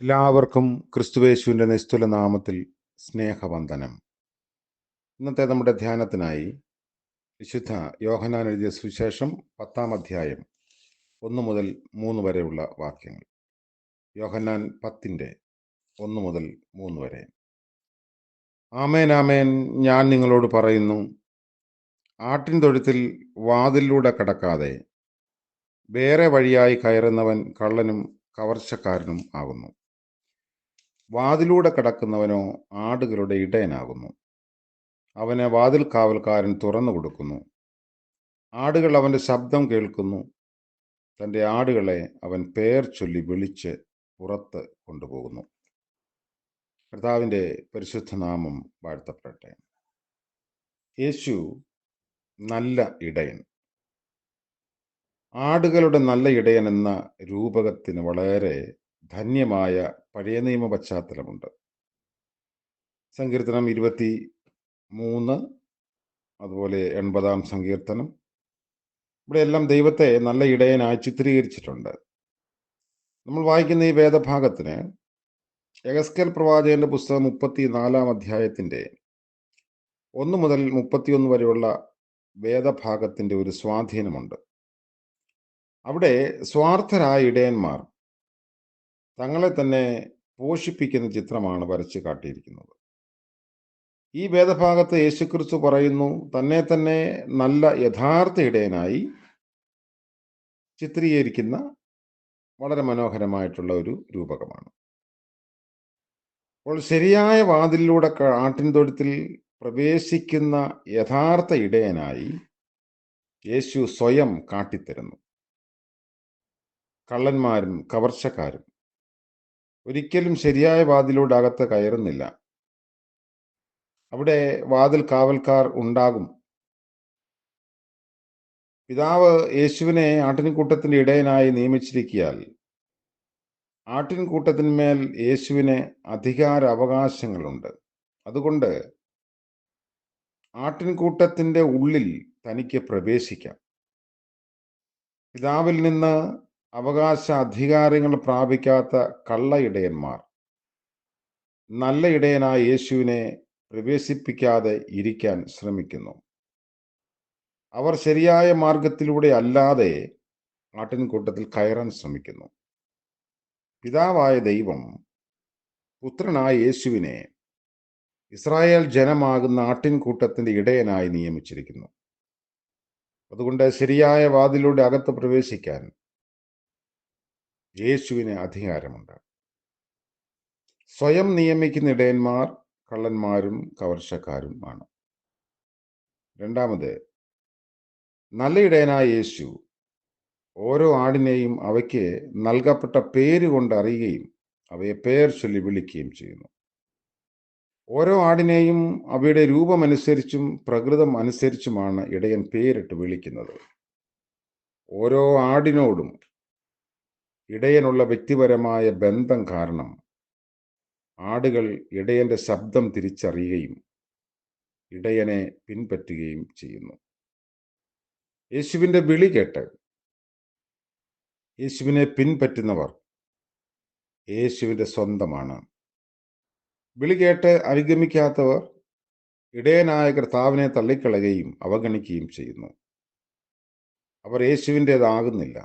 എല്ലാവർക്കും ക്രിസ്തുവേശുവിൻ്റെ നിസ്തുല നാമത്തിൽ സ്നേഹവന്ദനം. ഇന്നത്തെ നമ്മുടെ ധ്യാനത്തിനായി വിശുദ്ധ യോഹന്നാൻ എഴുതിയ സുവിശേഷം 10-ാം അധ്യായം 1 മുതൽ 3 വരെയുള്ള വാക്യങ്ങൾ. യോഹന്നാൻ 10-ന്റെ 1 മുതൽ 3 വരെ. ആമേൻ ആമേൻ, ഞാൻ നിങ്ങളോട് പറയുന്നു, ആട്ടിൻ തൊഴുത്തിൽ വാതിലിലൂടെ കടക്കാതെ വേറെ വഴിയായി കയറുന്നവൻ കള്ളനും കവർച്ചക്കാരനും ആകുന്നു. വാതിലൂടെ കടക്കുന്നവനോ ആടുകളുടെ ഇടയനാകുന്നു. അവന് വാതിൽ കാവൽക്കാരൻ തുറന്നു കൊടുക്കുന്നു. ആടുകൾ അവൻ്റെ ശബ്ദം കേൾക്കുന്നു. തൻ്റെ ആടുകളെ അവൻ പേർ ചൊല്ലി വിളിച്ച് പുറത്ത് കൊണ്ടുപോകുന്നു. കർത്താവിൻ്റെ പരിശുദ്ധ നാമം വാഴ്ത്തപ്പെടട്ടെ. യേശു നല്ല ഇടയൻ. ആടുകളുടെ നല്ല ഇടയൻ എന്ന രൂപകത്തിന് വളരെ ധന്യമായ പഴയ നിയമ പശ്ചാത്തലമുണ്ട്. സങ്കീർത്തനം 23, അതുപോലെ 80-ാം സങ്കീർത്തനം, ഇവിടെയെല്ലാം ദൈവത്തെ നല്ല ഇടയനായി ചിത്രീകരിച്ചിട്ടുണ്ട്. നമ്മൾ വായിക്കുന്ന ഈ വേദഭാഗത്തിന് യെഹെസ്കേൽ പ്രവാചകന്റെ പുസ്തകം 34-ാം അധ്യായത്തിൻ്റെ 1 മുതൽ 31 വരെയുള്ള വേദഭാഗത്തിൻ്റെ ഒരു സ്വാധീനമുണ്ട്. അവിടെ സ്വാർത്ഥരായ ഇടയന്മാർ തങ്ങളെ തന്നെ പോഷിപ്പിക്കുന്ന ചിത്രമാണ് വരച്ച് കാട്ടിയിരിക്കുന്നത്. ഈ വേദഭാഗത്ത് യേശുക്രിസ്തു പറയുന്നു, തന്നെ തന്നെ നല്ല യഥാർത്ഥ ഇടയനായി ചിത്രീകരിക്കുന്ന വളരെ മനോഹരമായിട്ടുള്ള ഒരു രൂപകമാണ്. അപ്പോൾ ശരിയായ വാതിലിലൂടെ ആട്ടിൻതൊഴുത്തിൽ പ്രവേശിക്കുന്ന യഥാർത്ഥ ഇടയനായി യേശു സ്വയം കാട്ടിത്തരുന്നു. കള്ളന്മാരും കവർച്ചക്കാരും ഒരിക്കലും ശരിയായ വാതിലൂടെ അകത്ത് കയറുന്നില്ല. അവിടെ വാതിൽ കാവൽക്കാർ ഉണ്ടാകും. പിതാവ് യേശുവിനെ ആട്ടിൻകൂട്ടത്തിന്റെ ഇടയനായി നിയമിച്ചിരിക്കിയാൽ ആട്ടിൻകൂട്ടത്തിന്മേൽ യേശുവിന് അധികാര അവകാശങ്ങളുണ്ട്. അതുകൊണ്ട് ആട്ടിൻകൂട്ടത്തിന്റെ ഉള്ളിൽ തനിക്ക് പ്രവേശിക്കാം. പിതാവിൽ നിന്ന് അവകാശ അധികാരങ്ങൾ പ്രാപിക്കാത്ത കള്ള ഇടയന്മാർ നല്ല ഇടയനായ യേശുവിനെ പ്രവേശിപ്പിക്കാതെ ഇരിക്കാൻ ശ്രമിക്കുന്നു. അവർ ശരിയായ മാർഗത്തിലൂടെ അല്ലാതെ ആട്ടിൻകൂട്ടത്തിൽ കയറാൻ ശ്രമിക്കുന്നു. പിതാവായ ദൈവം പുത്രനായ യേശുവിനെ ഇസ്രായേൽ ജനമാകുന്ന ആട്ടിൻകൂട്ടത്തിന്റെ ഇടയനായി നിയമിച്ചിരിക്കുന്നു. അതുകൊണ്ട് ശരിയായ വാതിലൂടെ അകത്ത് പ്രവേശിക്കാൻ യേശുവിന് അധികാരമുണ്ട്. സ്വയം നിയമിക്കുന്ന ഇടയന്മാർ കള്ളന്മാരും കവർച്ചക്കാരും ആണ്. രണ്ടാമത്, നല്ല ഇടയനായ യേശു ഓരോ ആടിനെയും അവയ്ക്ക് നൽകപ്പെട്ട പേര് കൊണ്ട് അറിയുകയും അവയെ പേർ ചൊല്ലി വിളിക്കുകയും ചെയ്യുന്നു. ഓരോ ആടിനെയും അവയുടെ രൂപമനുസരിച്ചും പ്രകൃതം അനുസരിച്ചുമാണ് ഇടയൻ പേരിട്ട് വിളിക്കുന്നത്. ഓരോ ആടിനോടും ഇടയനുള്ള വ്യക്തിപരമായ ബന്ധം കാരണം ആടുകൾ ഇടയന്റെ ശബ്ദം തിരിച്ചറിയുകയും ഇടയനെ പിൻപറ്റുകയും ചെയ്യുന്നു. യേശുവിൻ്റെ വിളി കേട്ട് യേശുവിനെ പിൻപറ്റുന്നവർ യേശുവിൻ്റെ സ്വന്തമാണ്. വിളി കേട്ട് അനുഗമിക്കാത്തവർ ഇടയനായ കർത്താവിനെ തള്ളിക്കളയുകയും അവഗണിക്കുകയും ചെയ്യുന്നു. അവർ യേശുവിൻ്റേതാകുന്നില്ല.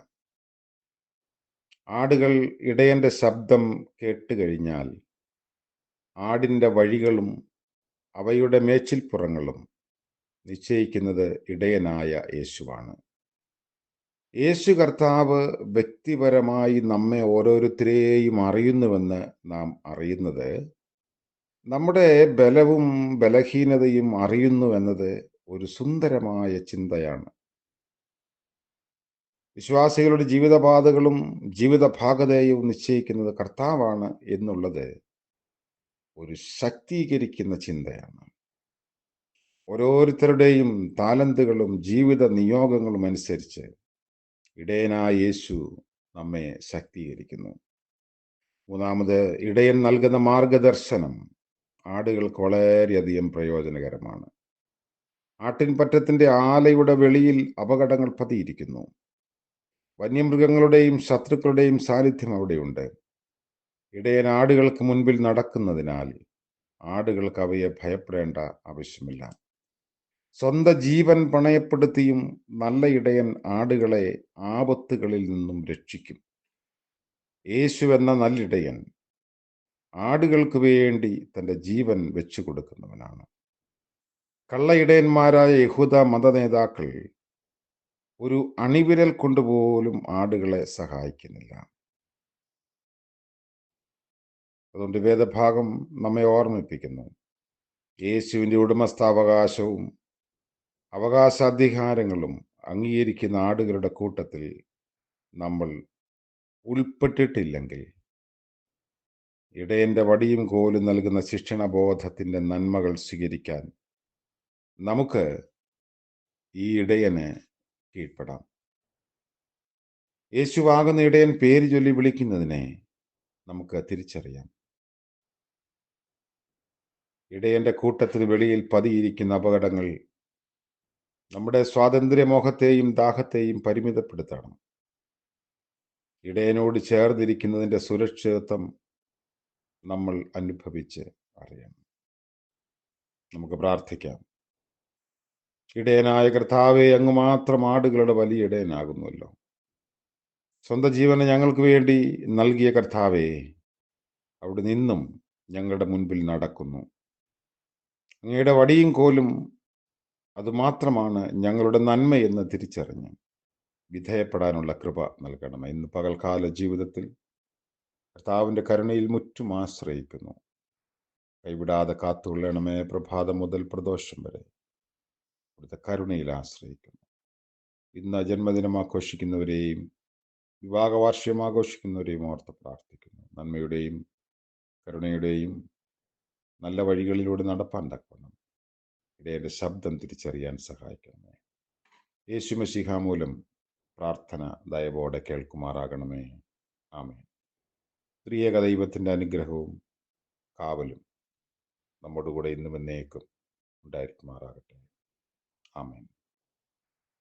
ആടുകൾ ഇടയന്റെ ശബ്ദം കേട്ടുകഴിഞ്ഞാൽ ആടിൻ്റെ വഴികളും അവയുടെ മേച്ചിൽപ്പുറങ്ങളും നിശ്ചയിക്കുന്നത് ഇടയനായ യേശുവാണ്. യേശു കർത്താവ് വ്യക്തിപരമായി നമ്മെ ഓരോരുത്തരെയും അറിയുന്നുവെന്ന് നാം അറിയുന്നത്, നമ്മുടെ ബലവും ബലഹീനതയും അറിയുന്നുവെന്നത് ഒരു സുന്ദരമായ ചിന്തയാണ്. വിശ്വാസികളുടെ ജീവിതപാതകളും ജീവിതഭാഗതയും നിശ്ചയിക്കുന്നത് കർത്താവാണ് എന്നുള്ളത് ഒരു ശക്തീകരിക്കുന്ന ചിന്തയാണ്. ഓരോരുത്തരുടെയും താലന്തുകളും ജീവിത നിയോഗങ്ങളും അനുസരിച്ച് ഇടയനായ യേശു നമ്മെ ശക്തീകരിക്കുന്നു. മൂന്നാമത്, ഇടയൻ നൽകുന്ന മാർഗദർശനം ആടുകൾക്ക് വളരെയധികം പ്രയോജനകരമാണ്. ആട്ടിൻപറ്റത്തിന്റെ ആലയുടെ വെളിയിൽ അപകടങ്ങൾ പതിയിരിക്കുന്നു. വന്യമൃഗങ്ങളുടെയും ശത്രുക്കളുടെയും സാന്നിധ്യം അവിടെയുണ്ട്. ഇടയൻ ആടുകൾക്ക് മുൻപിൽ നടക്കുന്നതിനാൽ ആടുകൾക്ക് അവയെ ഭയപ്പെടേണ്ട ആവശ്യമില്ല. സ്വന്തം ജീവൻ പണയപ്പെടുത്തിയും നല്ല ഇടയൻ ആടുകളെ ആപത്തുകളിൽ നിന്നും രക്ഷിക്കും. യേശു എന്ന നല്ലിടയൻ ആടുകൾക്ക് വേണ്ടി തന്റെ ജീവൻ വെച്ചു കൊടുക്കുന്നവനാണ്. കള്ളയിടയന്മാരായ യഹൂദ മതനേതാക്കൾ ഒരു അണിവിരൽ കൊണ്ടുപോലും ആടുകളെ സഹായിക്കുന്നില്ല. അതുകൊണ്ട് വേദഭാഗം നമ്മെ ഓർമ്മിപ്പിക്കുന്നു, യേശുവിൻ്റെ ഉടമസ്ഥാവകാശവും അവകാശാധികാരങ്ങളും അംഗീകരിക്കുന്ന ആടുകളുടെ കൂട്ടത്തിൽ നമ്മൾ ഉൾപ്പെട്ടിട്ടില്ലെങ്കിൽ ഇടയന്റെ വടിയും കോലും നൽകുന്ന ശിക്ഷണബോധത്തിന്റെ നന്മകൾ സ്വീകരിക്കാൻ നമുക്ക് ഈ ഇടയന് കീഴ്പ്പെടാം. യേശുവാകുന്ന ഇടയൻ പേര് ചൊല്ലി വിളിക്കുന്നതിനെ നമുക്ക് തിരിച്ചറിയാം. ഇടയന്റെ കൂട്ടത്തിന് വെളിയിൽ പതിയിരിക്കുന്ന അപകടങ്ങൾ നമ്മുടെ സ്വാതന്ത്ര്യമോഹത്തെയും ദാഹത്തെയും പരിമിതപ്പെടുത്തണം. ഇടയനോട് ചേർന്നിരിക്കുന്നതിന്റെ സുരക്ഷിതത്വം നമ്മൾ അനുഭവിച്ച് അറിയണം. നമുക്ക് പ്രാർത്ഥിക്കാം. ഇടയനായ കർത്താവേ, അങ്ങ് മാത്രം ആടുകളുടെ വലിയ ഇടയനാകുന്നുവല്ലോ. സ്വന്തം ജീവനെ ഞങ്ങൾക്ക് വേണ്ടി നൽകിയ കർത്താവേ, അവിടെ നിന്നും ഞങ്ങളുടെ മുൻപിൽ നടക്കുന്നു. അങ്ങയുടെ വടിയും കോലും അതുമാത്രമാണ് ഞങ്ങളുടെ നന്മയെന്ന് തിരിച്ചറിഞ്ഞ് വിധേയപ്പെടാനുള്ള കൃപ നൽകണം. ഇന്ന് പകൽക്കാല ജീവിതത്തിൽ കർത്താവിൻ്റെ കരുണയിൽ മുറ്റും ആശ്രയിക്കുന്നു. കൈവിടാതെ കാത്തുകൊള്ളണമേ. പ്രഭാതം മുതൽ പ്രദോഷം വരെ അവിടുത്തെ കരുണയിൽ ആശ്രയിക്കുന്നു. ഇന്ന് ജന്മദിനം ആഘോഷിക്കുന്നവരെയും വിവാഹ വാർഷികം ആഘോഷിക്കുന്നവരെയും ഓർത്ത് പ്രാർത്ഥിക്കുന്നു. നന്മയുടെയും കരുണയുടെയും നല്ല വഴികളിലൂടെ നടപ്പാൻ തക്കവണ്ണം ഇടയന്റെ ശബ്ദം തിരിച്ചറിയാൻ സഹായിക്കണമേ. യേശു മശീഹ മൂലം പ്രാർത്ഥന ദയവോടെ കേൾക്കുമാറാകണമേ. ആമേൻ. ത്രിയേക ദൈവത്തിൻ്റെ അനുഗ്രഹവും കാവലും നമ്മോടുകൂടെ ഇന്നും എന്നേക്കും ഉണ്ടായിരിക്കുമാറാകട്ടെ. ആമേൻ.